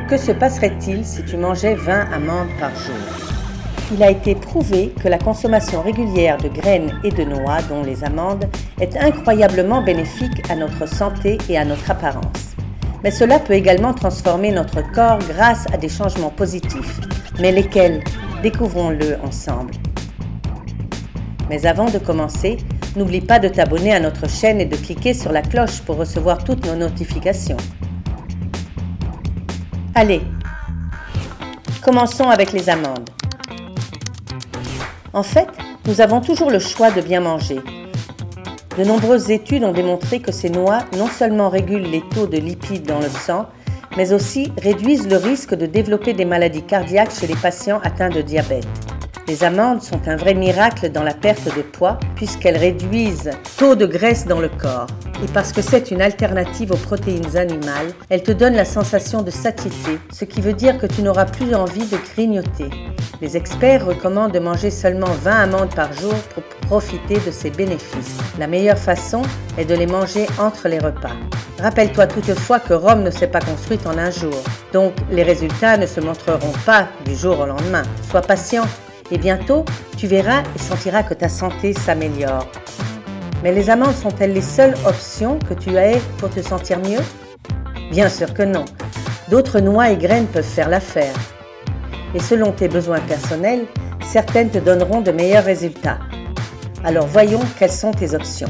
Que se passerait-il si tu mangeais 20 amandes par jour? Il a été prouvé que la consommation régulière de graines et de noix, dont les amandes, est incroyablement bénéfique à notre santé et à notre apparence. Mais cela peut également transformer notre corps grâce à des changements positifs. Mais lesquels? Découvrons-le ensemble. Mais avant de commencer, n'oublie pas de t'abonner à notre chaîne et de cliquer sur la cloche pour recevoir toutes nos notifications. Allez, commençons avec les amandes. En fait, nous avons toujours le choix de bien manger. De nombreuses études ont démontré que ces noix non seulement régulent les taux de lipides dans le sang, mais aussi réduisent le risque de développer des maladies cardiaques chez les patients atteints de diabète. Les amandes sont un vrai miracle dans la perte de poids puisqu'elles réduisent le taux de graisse dans le corps. Et parce que c'est une alternative aux protéines animales, elles te donnent la sensation de satiété, ce qui veut dire que tu n'auras plus envie de grignoter. Les experts recommandent de manger seulement 20 amandes par jour pour profiter de ces bénéfices. La meilleure façon est de les manger entre les repas. Rappelle-toi toutefois que Rome ne s'est pas construite en un jour, donc les résultats ne se montreront pas du jour au lendemain. Sois patient. Et bientôt, tu verras et sentiras que ta santé s'améliore. Mais les amandes sont-elles les seules options que tu aies pour te sentir mieux? Bien sûr que non. D'autres noix et graines peuvent faire l'affaire. Et selon tes besoins personnels, certaines te donneront de meilleurs résultats. Alors voyons quelles sont tes options.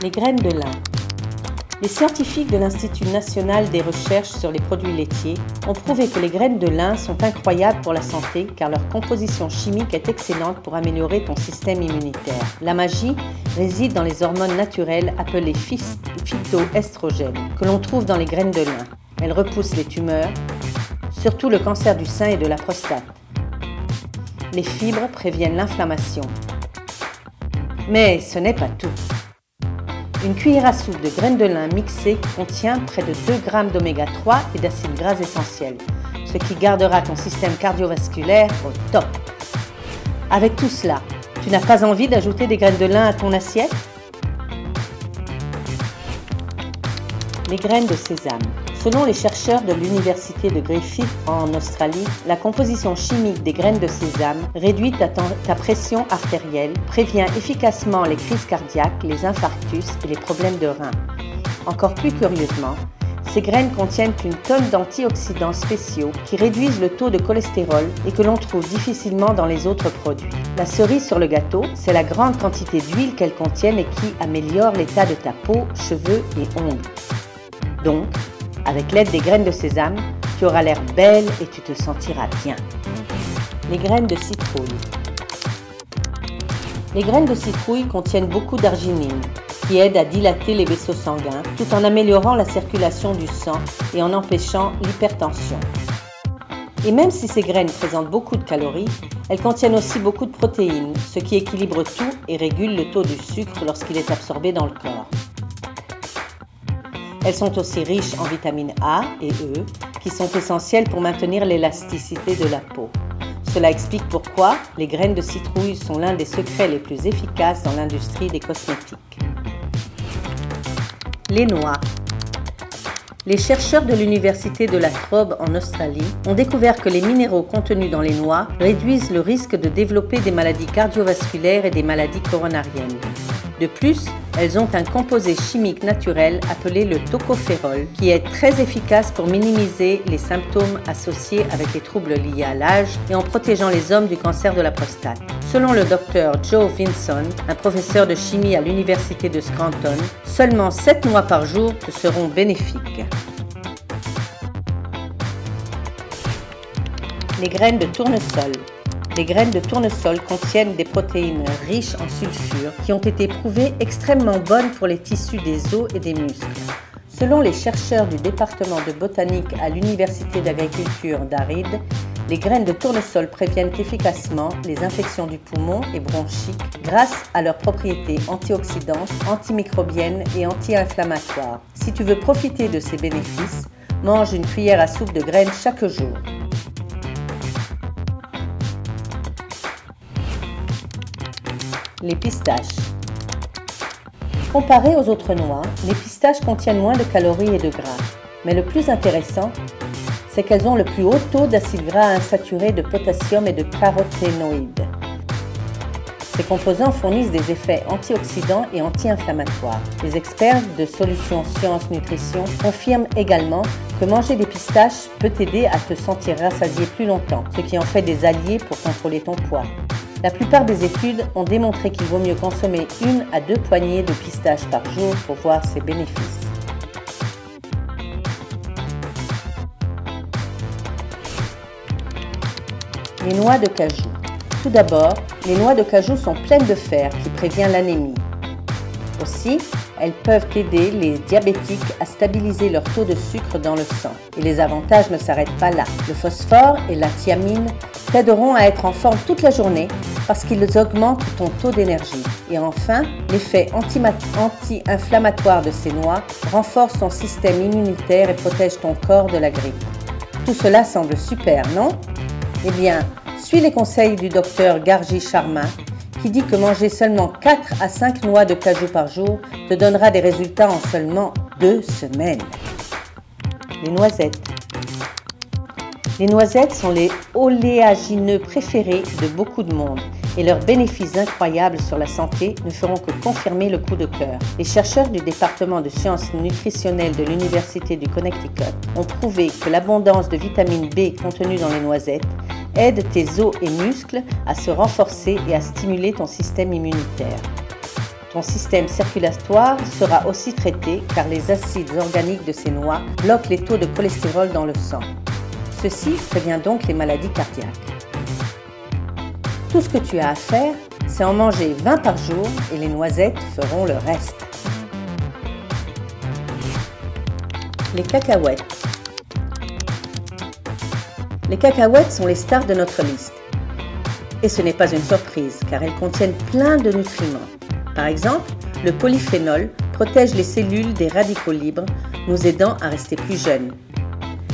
Les graines de lin. Les scientifiques de l'Institut national des recherches sur les produits laitiers ont prouvé que les graines de lin sont incroyables pour la santé car leur composition chimique est excellente pour améliorer ton système immunitaire. La magie réside dans les hormones naturelles appelées phytoestrogènes que l'on trouve dans les graines de lin. Elles repoussent les tumeurs, surtout le cancer du sein et de la prostate. Les fibres préviennent l'inflammation. Mais ce n'est pas tout. Une cuillère à soupe de graines de lin mixées contient près de 2 g d'oméga 3 et d'acides gras essentiels, ce qui gardera ton système cardiovasculaire au top. Avec tout cela, tu n'as pas envie d'ajouter des graines de lin à ton assiette? Les graines de sésame. Selon les chercheurs de l'université de Griffith en Australie, la composition chimique des graines de sésame réduit ta pression artérielle, prévient efficacement les crises cardiaques, les infarctus et les problèmes de reins. Encore plus curieusement, ces graines contiennent une tonne d'antioxydants spéciaux qui réduisent le taux de cholestérol et que l'on trouve difficilement dans les autres produits. La cerise sur le gâteau, c'est la grande quantité d'huile qu'elles contiennent et qui améliore l'état de ta peau, cheveux et ongles. Donc, avec l'aide des graines de sésame, tu auras l'air belle et tu te sentiras bien. Les graines de citrouille. Les graines de citrouille contiennent beaucoup d'arginine, qui aide à dilater les vaisseaux sanguins, tout en améliorant la circulation du sang et en empêchant l'hypertension. Et même si ces graines présentent beaucoup de calories, elles contiennent aussi beaucoup de protéines, ce qui équilibre tout et régule le taux du sucre lorsqu'il est absorbé dans le corps. Elles sont aussi riches en vitamines A et E, qui sont essentielles pour maintenir l'élasticité de la peau. Cela explique pourquoi les graines de citrouille sont l'un des secrets les plus efficaces dans l'industrie des cosmétiques. Les noix. Les chercheurs de l'université de la Trobe en Australie ont découvert que les minéraux contenus dans les noix réduisent le risque de développer des maladies cardiovasculaires et des maladies coronariennes. De plus, elles ont un composé chimique naturel appelé le tocophérol qui est très efficace pour minimiser les symptômes associés avec les troubles liés à l'âge et en protégeant les hommes du cancer de la prostate. Selon le Dr Joe Vinson, un professeur de chimie à l'université de Scranton, seulement 7 noix par jour te seront bénéfiques. Les graines de tournesol. Les graines de tournesol contiennent des protéines riches en sulfure qui ont été prouvées extrêmement bonnes pour les tissus des os et des muscles. Selon les chercheurs du département de botanique à l'Université d'agriculture d'Aride, les graines de tournesol préviennent efficacement les infections du poumon et bronchiques grâce à leurs propriétés antioxydantes, antimicrobiennes et anti-inflammatoires. Si tu veux profiter de ces bénéfices, mange une cuillère à soupe de graines chaque jour. Les pistaches. Comparées aux autres noix, les pistaches contiennent moins de calories et de gras. Mais le plus intéressant, c'est qu'elles ont le plus haut taux d'acides gras insaturés, de potassium et de caroténoïdes. Ces composants fournissent des effets antioxydants et anti-inflammatoires. Les experts de Solutions Science Nutrition confirment également que manger des pistaches peut t'aider à te sentir rassasié plus longtemps, ce qui en fait des alliés pour contrôler ton poids. La plupart des études ont démontré qu'il vaut mieux consommer 1 à 2 poignées de pistaches par jour pour voir ses bénéfices. Les noix de cajou. Tout d'abord, les noix de cajou sont pleines de fer qui prévient l'anémie. Aussi, elles peuvent aider les diabétiques à stabiliser leur taux de sucre dans le sang. Et les avantages ne s'arrêtent pas là. Le phosphore et la thiamine t'aideront à être en forme toute la journée parce qu'ils augmentent ton taux d'énergie. Et enfin, l'effet anti-inflammatoire de ces noix renforce ton système immunitaire et protège ton corps de la grippe. Tout cela semble super, non? Eh bien, suis les conseils du docteur Gargi Sharma qui dit que manger seulement 4 à 5 noix de cajou par jour te donnera des résultats en seulement 2 semaines. Les noisettes. Les noisettes sont les oléagineux préférés de beaucoup de monde et leurs bénéfices incroyables sur la santé ne feront que confirmer le coup de cœur. Les chercheurs du département de sciences nutritionnelles de l'Université du Connecticut ont prouvé que l'abondance de vitamine B contenue dans les noisettes aide tes os et muscles à se renforcer et à stimuler ton système immunitaire. Ton système circulatoire sera aussi traité car les acides organiques de ces noix bloquent les taux de cholestérol dans le sang. Ceci prévient donc les maladies cardiaques. Tout ce que tu as à faire, c'est en manger 20 par jour et les noisettes feront le reste. Les cacahuètes. Les cacahuètes sont les stars de notre liste. Et ce n'est pas une surprise car elles contiennent plein de nutriments. Par exemple, le polyphénol protège les cellules des radicaux libres, nous aidant à rester plus jeunes.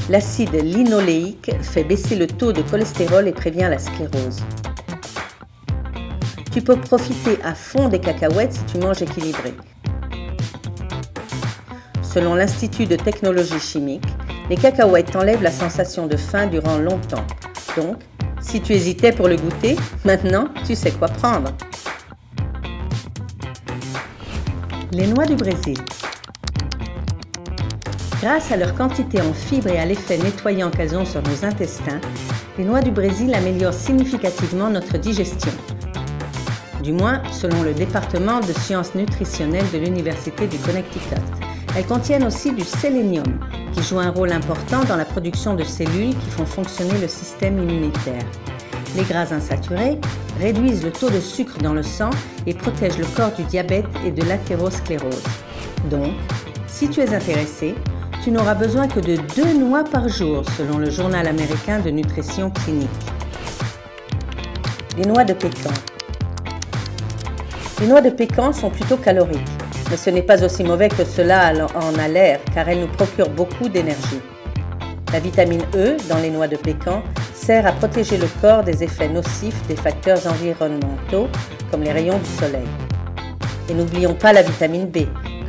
L'acide linoléique fait baisser le taux de cholestérol et prévient la sclérose. Tu peux profiter à fond des cacahuètes si tu manges équilibré. Selon l'Institut de technologie chimique, les cacahuètes t'enlèvent la sensation de faim durant longtemps. Donc, si tu hésitais pour le goûter, maintenant tu sais quoi prendre. Les noix du Brésil. Grâce à leur quantité en fibres et à l'effet nettoyant qu'elles ont sur nos intestins, les noix du Brésil améliorent significativement notre digestion. Du moins, selon le département de sciences nutritionnelles de l'Université du Connecticut. Elles contiennent aussi du sélénium, qui joue un rôle important dans la production de cellules qui font fonctionner le système immunitaire. Les gras insaturés réduisent le taux de sucre dans le sang et protègent le corps du diabète et de l'athérosclérose. Donc, si tu es intéressé, tu n'auras besoin que de 2 noix par jour, selon le Journal américain de nutrition clinique. Les noix de pécan. Les noix de pécan sont plutôt caloriques, mais ce n'est pas aussi mauvais que cela en a l'air, car elles nous procurent beaucoup d'énergie. La vitamine E dans les noix de pécan sert à protéger le corps des effets nocifs des facteurs environnementaux, comme les rayons du soleil. Et n'oublions pas la vitamine B,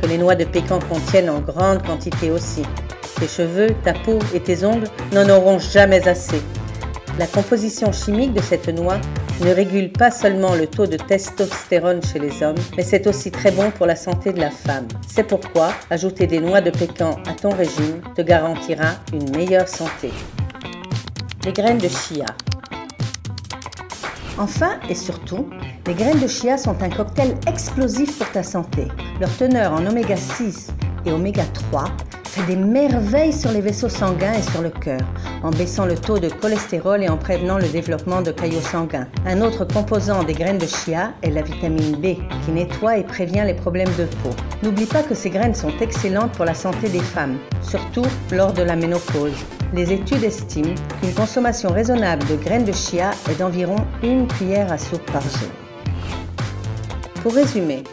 que les noix de pécan contiennent en grande quantité aussi. Tes cheveux, ta peau et tes ongles n'en auront jamais assez. La composition chimique de cette noix ne régule pas seulement le taux de testostérone chez les hommes, mais c'est aussi très bon pour la santé de la femme. C'est pourquoi ajouter des noix de pécan à ton régime te garantira une meilleure santé. Les graines de chia. Enfin et surtout, les graines de chia sont un cocktail explosif pour ta santé. Leur teneur en oméga 6 et oméga 3 fait des merveilles sur les vaisseaux sanguins et sur le cœur, en baissant le taux de cholestérol et en prévenant le développement de caillots sanguins. Un autre composant des graines de chia est la vitamine B, qui nettoie et prévient les problèmes de peau. N'oublie pas que ces graines sont excellentes pour la santé des femmes, surtout lors de la ménopause. Les études estiment qu'une consommation raisonnable de graines de chia est d'environ 1 cuillère à soupe par jour. Pour résumer,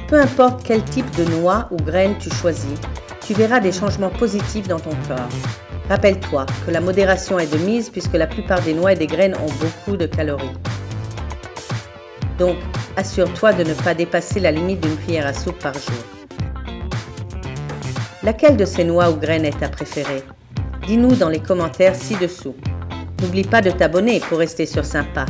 peu importe quel type de noix ou graines tu choisis, tu verras des changements positifs dans ton corps. Rappelle-toi que la modération est de mise puisque la plupart des noix et des graines ont beaucoup de calories. Donc, assure-toi de ne pas dépasser la limite d'une cuillère à soupe par jour. Laquelle de ces noix ou graines est ta préférée? Dis-nous dans les commentaires ci-dessous. N'oublie pas de t'abonner pour rester sur Sympa.